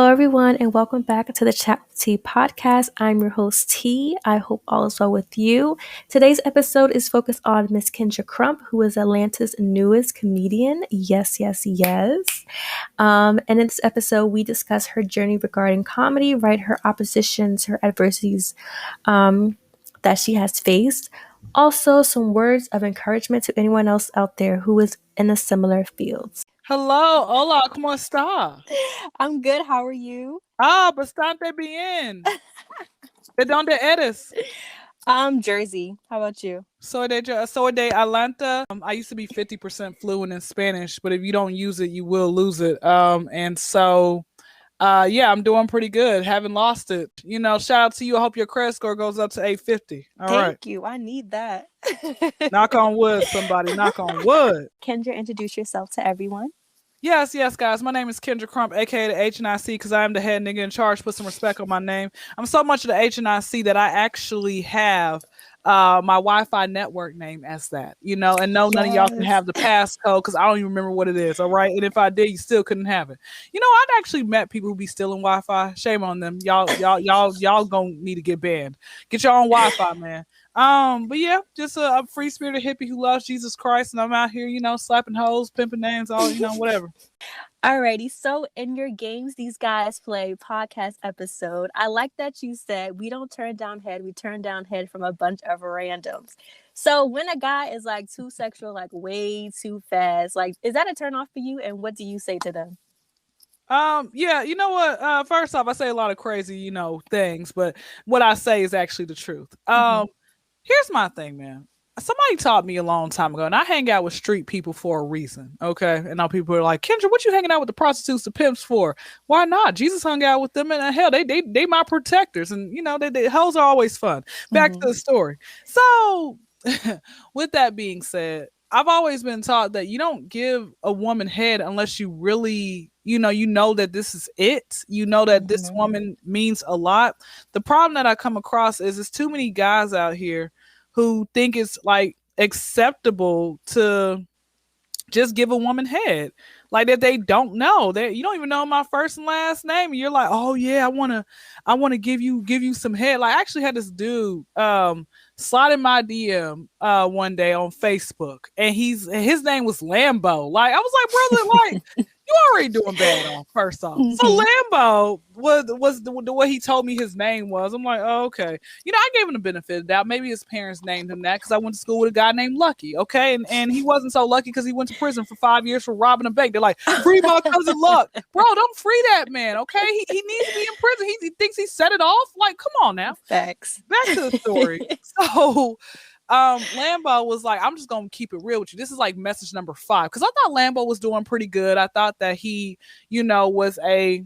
everyone, and welcome back to the Chat with T podcast. I'm your host, T. I hope all is well with you. Today's episode is focused on Miss Kendra Crump, who is Atlanta's newest comedian. Yes, yes, yes. And in this episode, we discuss her journey regarding comedy, right? Her oppositions, her adversities that she has faced. Also, some words of encouragement to anyone else out there who is in a similar field. Hello, hola, ¿cómo está? I'm good. How are you? Bastante bien. ¿De dónde eres? Jersey. How about you? Soy de Atlanta. I used to be 50% fluent in Spanish, but if you don't use it, you will lose it. Yeah, I'm doing pretty good. Haven't lost it. Shout out to you. I hope your credit score goes up to 850. All right. Thank you. I need that. Knock on wood, somebody. Knock on wood. Kendra, introduce yourself to everyone. Yes, guys. My name is Kendra Crump, aka the HNIC, because I am the head nigga in charge. Put some respect on my name. I'm so much of the HNIC that I actually have my Wi-Fi network name as that, and no, none of y'all can have the passcode because I don't even remember what it is. All right. And if I did, you still couldn't have it. I'd actually met people who be stealing Wi-Fi. Shame on them. Y'all gonna need to get banned. Get your own Wi-Fi, man. But yeah, just a free spirited hippie who loves Jesus Christ, and I'm out here, slapping hoes, pimping names, all whatever. Alrighty, so in your games, these guys play podcast episode. I like that you said we don't turn down head, we turn down head from a bunch of randoms. So when a guy is like too sexual, like way too fast, like is that a turn off for you? And what do you say to them? Yeah, you know what? First off, I say a lot of crazy, things, but what I say is actually the truth. Here's my thing, man. Somebody taught me a long time ago, and I hang out with street people for a reason, okay? And now people are like, Kendra, what you hanging out with the prostitutes, the pimps for? Why not? Jesus hung out with them, and hell, they my protectors, and they hoes are always fun. Back to the story. So, with that being said, I've always been taught that you don't give a woman head unless you really, you know that this is it. You know that this woman means a lot. The problem that I come across is there's too many guys out here who think it's like acceptable to just give a woman head, like that they don't know that you don't even know my first and last name, and you're like, oh yeah, I want to give you some head. Like I actually had this dude slide in my DM one day on Facebook, and his name was Lambo. Like I was like, brother, like you already doing bad on first off. So Lambo was the way he told me his name was. I'm like, oh, okay. I gave him the benefit of the doubt. Maybe his parents named him that because I went to school with a guy named Lucky. Okay. And he wasn't so lucky because he went to prison for 5 years for robbing a bank. They're like, free my cousin Luck. Bro, don't free that man. Okay. He needs to be in prison. He thinks he set it off. Like, come on now. Facts. Back to the story. So Lambo was like, I'm just gonna keep it real with you. This is like message number 5 because I thought Lambo was doing pretty good. I thought that he, was a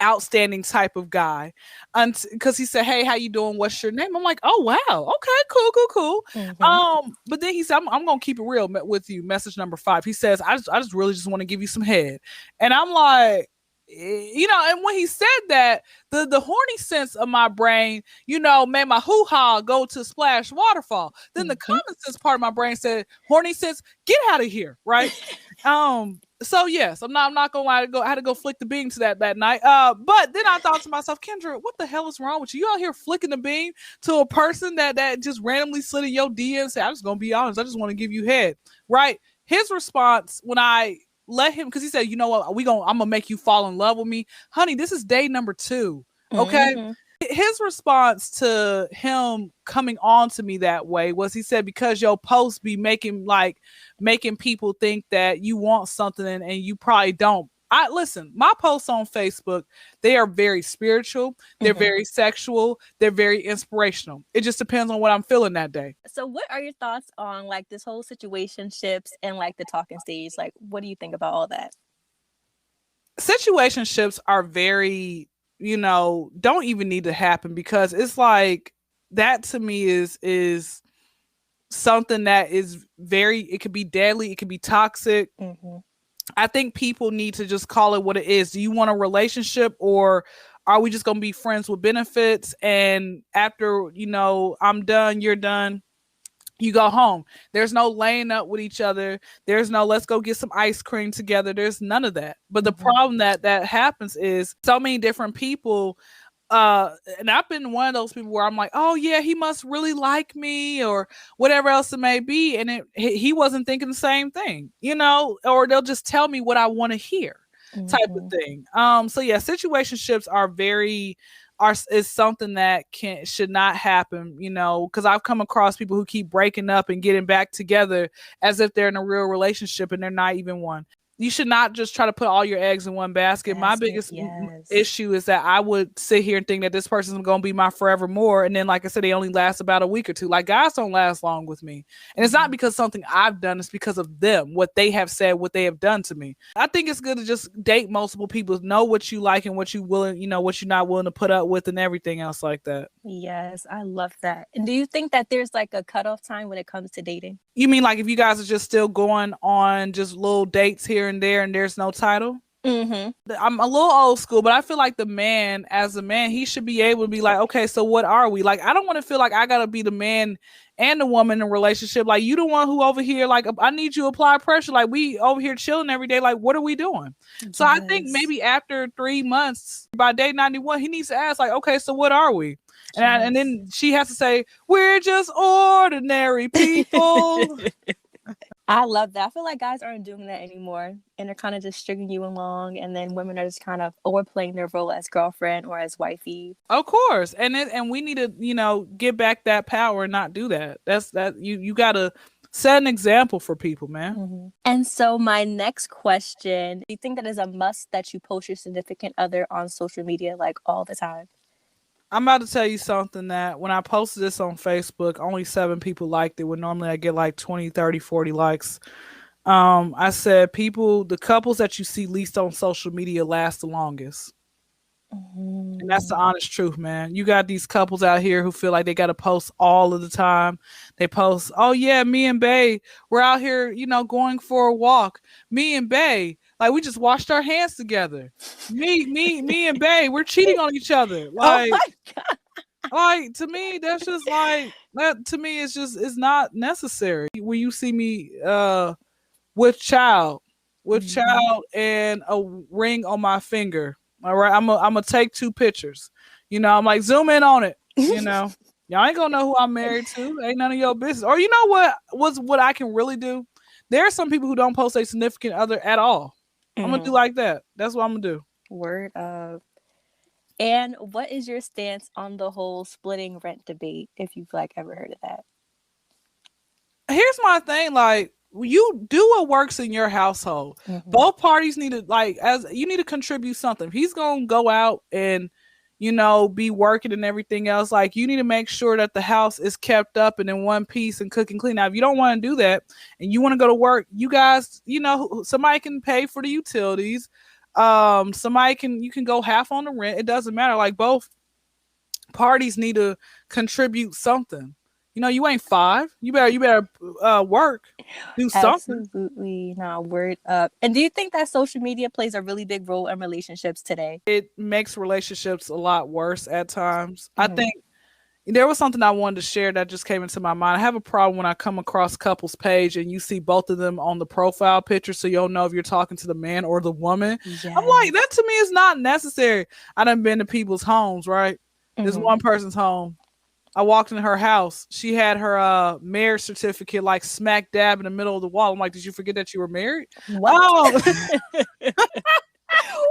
outstanding type of guy, because he said, hey, how you doing, what's your name? I'm like, oh wow, okay, cool. But then he said, I'm gonna keep it real with you. Message number 5, he says, I just really just want to give you some head. And I'm like, and when he said that, the horny sense of my brain, made my hoo-ha go to splash waterfall. Then the common sense part of my brain said, horny sense, get out of here, right? So yes, I'm not gonna lie, I had to go flick the beam to that night. But then I thought to myself, Kendra, what the hell is wrong with you? You out here flicking the beam to a person that just randomly slid in your DM and said, I'm just gonna be honest, I just want to give you head, right? His response when I let him, because he said, you know what, I'm gonna make you fall in love with me, honey. This is day number 2, okay. His response to him coming on to me that way was, he said, because your posts be making people think that you want something and you probably don't. Listen, my posts on Facebook, they are very spiritual, they're very sexual, they're very inspirational. It just depends on what I'm feeling that day. So what are your thoughts on like this whole situationships and like the talking stage? Like, what do you think about all that? Situationships are very, don't even need to happen, because it's like that to me is something that is very, it could be deadly, it could be toxic. I think people need to just call it what it is. Do you want a relationship, or are we just going to be friends with benefits? And after, I'm done, you're done. You go home. There's no laying up with each other. There's no let's go get some ice cream together. There's none of that. But the problem that happens is so many different people and I've been one of those people where I'm like, oh yeah, he must really like me or whatever else it may be, and he wasn't thinking the same thing, or they'll just tell me what I want to hear, type of thing. So yeah, situationships is something that should not happen, because I've come across people who keep breaking up and getting back together as if they're in a real relationship and they're not even one. You should not just try to put all your eggs in one basket. My biggest issue is that I would sit here and think that this person's going to be my forevermore. And then, like I said, they only last about a week or two. Like, guys don't last long with me. And it's not because something I've done. It's because of them, what they have said, what they have done to me. I think it's good to just date multiple people, know what you like and what you willing, what you're not willing to put up with and everything else like that. Yes, I love that. And do you think that there's like a cutoff time when it comes to dating? You mean like if you guys are just still going on just little dates here and there and there's no title? I'm a little old school, but I feel like the man, as a man, he should be able to be like, okay, so what are we? Like, I don't want to feel like I got to be the man and the woman in a relationship. Like, you the one who over here, like, I need you to apply pressure. Like, we over here chilling every day. Like, what are we doing? Yes. So I think maybe after 3 months, by day 91, he needs to ask, like, okay, so what are we? And then she has to say, we're just ordinary people. I love that. I feel like guys aren't doing that anymore. And they're kind of just stringing you along. And then women are just kind of overplaying their role as girlfriend or as wifey. Of course. And we need to, get back that power and not do that. You got to set an example for people, man. And so my next question, do you think that is a must that you post your significant other on social media like all the time? I'm about to tell you something that when I posted this on Facebook, only 7 people liked it, when normally I get like 20, 30, 40 likes. I said the couples that you see least on social media last the longest. And that's the honest truth, man. You got these couples out here who feel like they got to post all of the time. They post, oh yeah, me and Bae, we're out here, going for a walk. Me and Bae, like, we just washed our hands together. Me and Bae, we're cheating on each other. Like, oh my God. Like, to me, that's just like, that to me, it's not necessary. When you see me with child and a ring on my finger, all right, I'm gonna take 2 pictures. I'm like, zoom in on it. Y'all ain't gonna know who I'm married to. Ain't none of your business. Or you know what I can really do? There are some people who don't post a significant other at all. I'm gonna do like that. That's what I'm gonna do. Word up. And what is your stance on the whole splitting rent debate, if you've ever heard of that? Here's my thing, like, you do what works in your household. Both parties need to you need to contribute something. If he's gonna go out and be working and everything else, like, you need to make sure that the house is kept up and in one piece and cooking clean. Now, if you don't want to do that and you want to go to work, you guys, somebody can pay for the utilities. You can go half on the rent. It doesn't matter. Like, both parties need to contribute something. You ain't 5. You better work, do something. Absolutely. No, word up. And do you think that social media plays a really big role in relationships today? It makes relationships a lot worse at times. I think there was something I wanted to share that just came into my mind. I have a problem when I come across couples page and you see both of them on the profile picture, so you'll know if you're talking to the man or the woman. Yes. I'm like, that to me is not necessary. I done been to people's homes, right? This one person's home. I walked in her house. She had her marriage certificate like smack dab in the middle of the wall. I'm like, did you forget that you were married? What?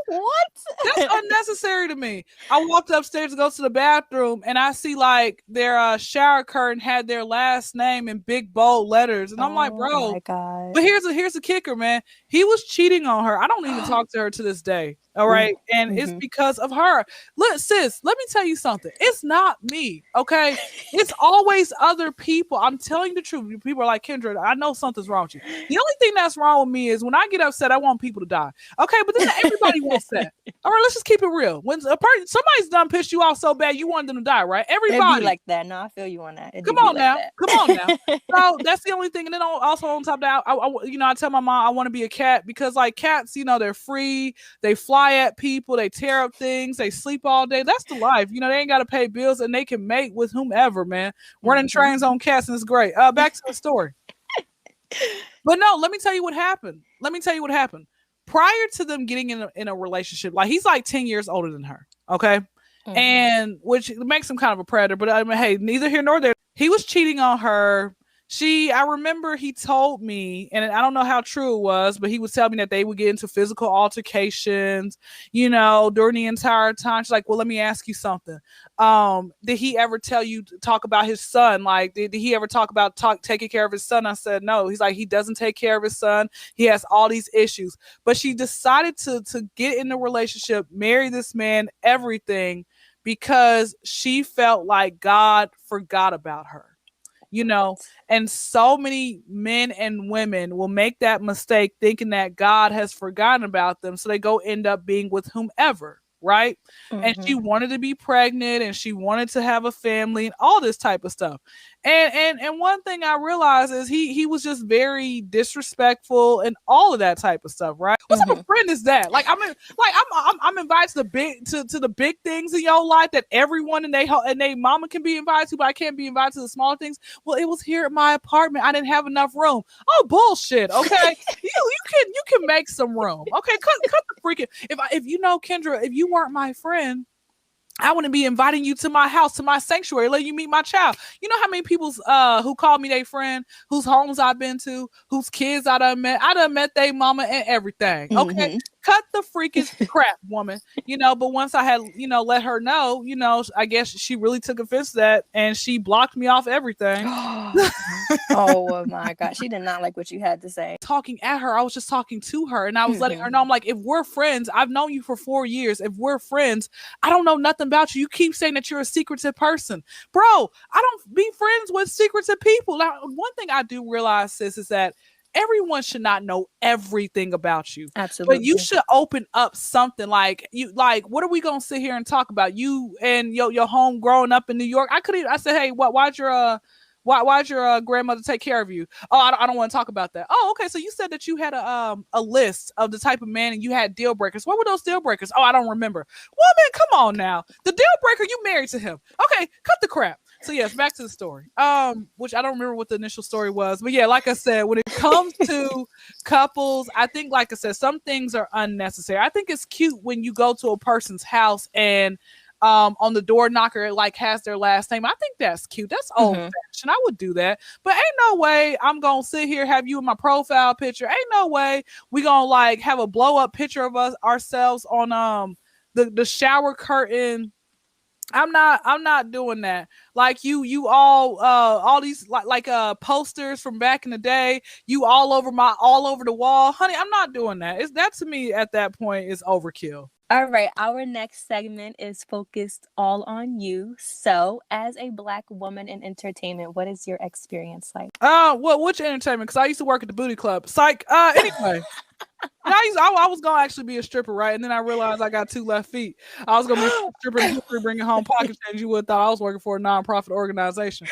What? That's unnecessary to me. I walked upstairs to go to the bathroom and I see like their shower curtain had their last name in big bold letters. And I'm like, bro, my God. But here's the kicker, man. He was cheating on her. I don't even talk to her to this day. All right. And it's because of her. Look, sis, let me tell you something. It's not me. Okay. It's always other people. I'm telling you the truth. People are like, Kendra, I know something's wrong with you. The only thing that's wrong with me is when I get upset, I want people to die. Okay. But then everybody wants that. All right. Let's just keep it real. When somebody's done pissed you off so bad, you want them to die, right? Everybody. It'd be like that. No, I feel you on that. Come on now. So that's the only thing. And then also on top of that, I tell my mom I want to be a cat because like cats, they're free. They fly lie at people, they tear up things, they sleep all day. That's the life. You know, they ain't got to pay bills and they can mate with whomever, man. Running trains on cats, and it's great. Back to the story. But no, let me tell you what happened. Prior to them getting in a relationship, like he's like 10 years older than her, okay? And which makes him kind of a predator, but I mean, hey, neither here nor there. He was cheating on her. I remember he told me, and I don't know how true it was, but he would tell me that they would get into physical altercations, you know, during the entire time. She's like, well, let me ask you something. Did he ever tell you to talk about his son? Like, did he ever talk about taking care of his son? I said, no. He's like, he doesn't take care of his son. He has all these issues. But she decided to get in a relationship, marry this man, everything, because she felt like God forgot about her. You know, and so many men and women will make that mistake thinking that God has forgotten about them. So they go end up being with whomever, right? And she wanted to be pregnant and she wanted to have a family and all this type of stuff. And one thing I realized is he was just very disrespectful and all of that type of stuff, right? What type of friend is that? Like I'm invited to the big things in your life that everyone and they mama can be invited to, but I can't be invited to the small things. Well, it was here at my apartment. I didn't have enough room. Oh, bullshit. Okay, you can make some room. Okay, cut the freaking. If you know, Kendra, if you weren't my friend, I wouldn't be inviting you to my house, to my sanctuary, letting you meet my child. You know how many people who call me their friend, whose homes I've been to, whose kids I done met their mama and everything. Okay, cut the freaking crap, woman. You know, but once I had, you know, let her know, you know, I guess she really took offense to that and she blocked me off everything. Oh my God. She did not like what you had to say. Talking at her, I was just talking to her and I was letting her know, I'm like, if we're friends, I've known you for 4 years. If we're friends, I don't know nothing about you. You keep saying that you're a secretive person. Bro, I don't be friends with secretive people. Now, one thing I do realize, sis, is that everyone should not know everything about you. Absolutely. But you should open up something like what are we gonna sit here and talk about? You and your home growing up in New York. I said, hey, why'd your grandmother take care of you? Oh, I don't want to talk about that. Oh, okay. So you said that you had a list of the type of man and you had deal breakers. What were those deal breakers? Oh, I don't remember. Woman, come on now. The deal breaker, you married to him. Okay, cut the crap. So yes, back to the story. Which I don't remember what the initial story was, but yeah, like I said, when it comes to couples, I think, like I said, some things are unnecessary. I think it's cute when you go to a person's house and on the door knocker, it like has their last name. I think that's cute. That's old fashioned. I would do that. But ain't no way I'm gonna sit here, have you in my profile picture. Ain't no way we gonna like have a blow up picture of ourselves on the shower curtain. I'm not doing that. Like you all these like posters from back in the day, you all over the wall. Honey, I'm not doing that. It's that, to me, at that point, is overkill. All right, our next segment is focused all on you. So, as a Black woman in entertainment, what is your experience like? Well, which entertainment? Because I used to work at the booty club. Psych. Anyway. I was gonna actually be a stripper, right? And then I realized I got 2 left feet. I was gonna be a stripper in history, bringing home pocket change. You would have thought I was working for a nonprofit organization.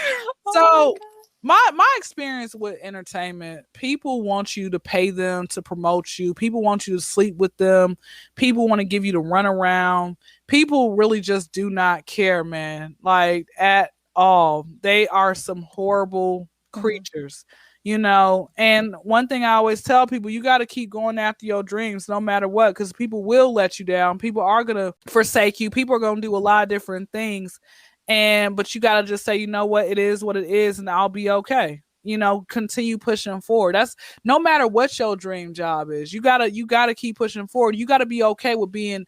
So my experience with entertainment, people want you to pay them to promote you. People want you to sleep with them. People want to give you the runaround. People really just do not care, man. Like, at all. They are some horrible creatures. You know, and one thing I always tell people, you got to keep going after your dreams no matter what, because people will let you down. People are going to forsake you. People are going to do a lot of different things. But you got to just say, you know what it is, and I'll be okay. You know, continue pushing forward. That's no matter what your dream job is. You gotta keep pushing forward. You got to be okay with being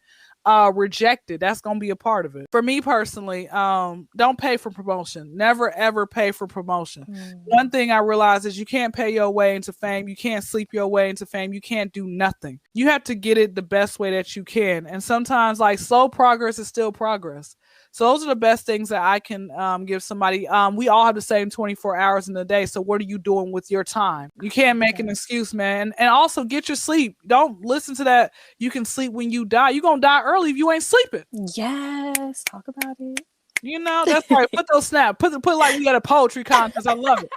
rejected. That's gonna be a part of it. For me personally, don't pay for promotion. Never ever pay for promotion. One thing I realized is you can't pay your way into fame. You can't sleep your way into fame. You can't do nothing. You have to get it the best way that you can. And sometimes, like, slow progress is still progress. So those are the best things that I can give somebody. We all have the same 24 hours in the day. So what are you doing with your time? You can't make an excuse, man. And also get your sleep. Don't listen to that. You can sleep when you die. You're going to die early if you ain't sleeping. Yes. Talk about it. You know, that's right. Put those snaps. Put like we got a poetry contest. I love it.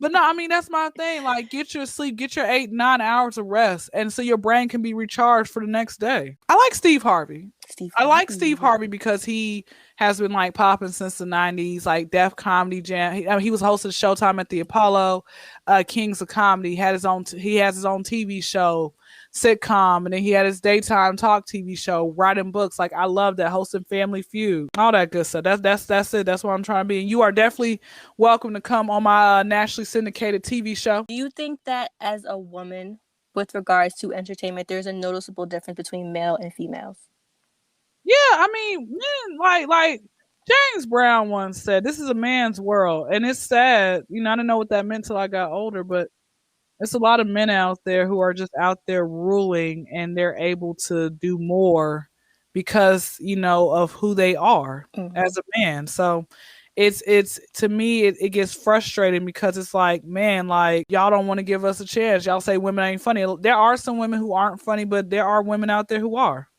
But no, I mean that's my thing. Like, get your sleep, get your 8-9 hours of rest, and so your brain can be recharged for the next day. I like Steve Harvey. I like Steve Harvey because he has been like popping since the 90s, like Def Comedy Jam. He was hosted Showtime at the Apollo, Kings of Comedy. He has his own TV show, sitcom, and then he had his daytime talk TV show, writing books. Like, I love that, hosting Family Feud, all that good stuff. That's it. That's what I'm trying to be. And you are definitely welcome to come on my nationally syndicated TV show. Do you think that as a woman, with regards to entertainment, there's a noticeable difference between male and females? Yeah, I mean, men, like James Brown once said, "This is a man's world," and it's sad. You know, I didn't know what that meant till I got older, but it's a lot of men out there who are just out there ruling, and they're able to do more because of who they are as a man. So it's to me it gets frustrating because it's like, man, like, y'all don't want to give us a chance. Y'all say women ain't funny. There are some women who aren't funny, but there are women out there who are.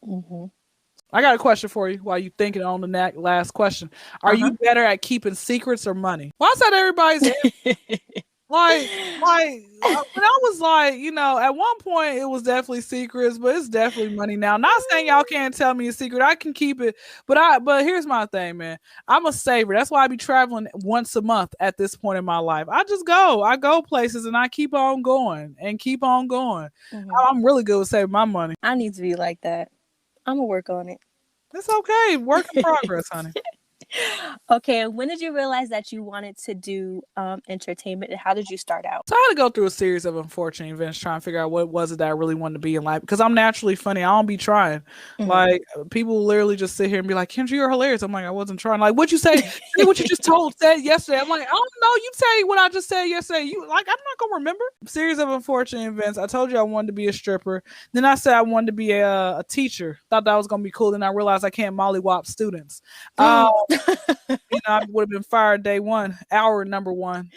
I got a question for you while you thinking on the last question. Are you better at keeping secrets or money? Why is that everybody's like when I was like, at one point it was definitely secrets, but it's definitely money now. Not saying y'all can't tell me a secret. I can keep it, but here's my thing, man. I'm a saver. That's why I be traveling once a month at this point in my life. I go places and I keep on going and keep on going. I'm really good with saving my money. I need to be like that. I'm gonna work on it. It's okay. Work in progress, honey. Okay, when did you realize that you wanted to do entertainment, and how did you start out? So I had to go through a series of unfortunate events trying to figure out what was it that I really wanted to be in life, because I'm naturally funny. I don't be trying. Like, people literally just sit here and be like, Kendra, you're hilarious. I'm like, I wasn't trying. Like, what'd you say? Say what you just said yesterday. I'm like, I don't know. You say what I just said yesterday. You like, I'm not gonna remember. Series of unfortunate events. I told you I wanted to be a stripper. Then I said I wanted to be a teacher. Thought that was gonna be cool. Then I realized I can't mollywop students. I would have been fired day one, hour number one.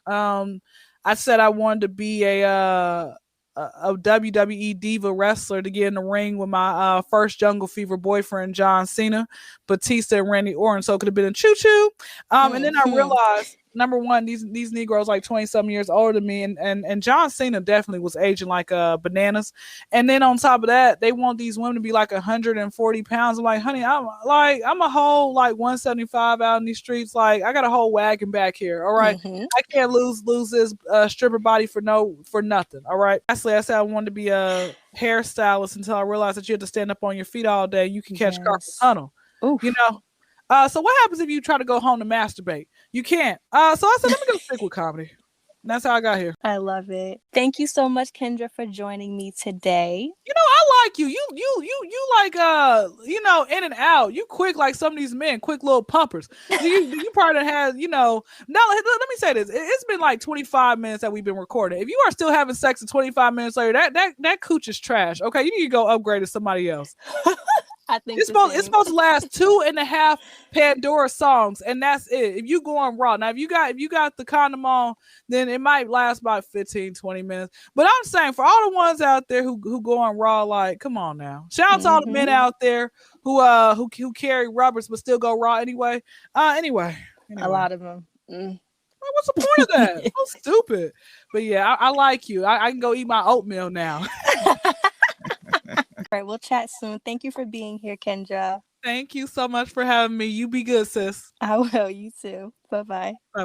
I said I wanted to be a WWE diva wrestler to get in the ring with my first Jungle Fever boyfriend, John Cena, Batista, and Randy Orton. So it could have been a choo-choo. And then I realized, number one, these Negroes like 20-something years older than me, and John Cena definitely was aging like bananas. And then on top of that, they want these women to be like 140 pounds. I'm like, honey, I'm a whole like 175 out in these streets. Like, I got a whole wagon back here. All right, I can't lose this stripper body for nothing. All right. Lastly, I said I wanted to be a hairstylist until I realized that you have to stand up on your feet all day. You can catch carpal tunnel. Oof. So what happens if you try to go home to masturbate? You can't. So I said, let me go stick with comedy. And that's how I got here. I love it. Thank you so much, Kendra, for joining me today. I like you. You like in and out. You quick like some of these men, quick little pumpers. You probably had, no, let me say this. It's been like 25 minutes that we've been recording. If you are still having sex at 25 minutes later, that cooch is trash. Okay, you need to go upgrade to somebody else. I think it's supposed to last 2.5 Pandora songs, and that's it. If you going raw, now if you got the condom on, then it might last about 15-20 minutes. But I'm saying, for all the ones out there who going raw, like, come on now. Shout out to all the men out there who carry rubbers but still go raw anyway. Anyway. A lot of them. What's the point of that? So stupid. But yeah, I like you. I can go eat my oatmeal now. All right, we'll chat soon. Thank you for being here, Kendra. Thank you so much for having me. You be good, sis. I will. You too. Bye-bye. Bye-bye.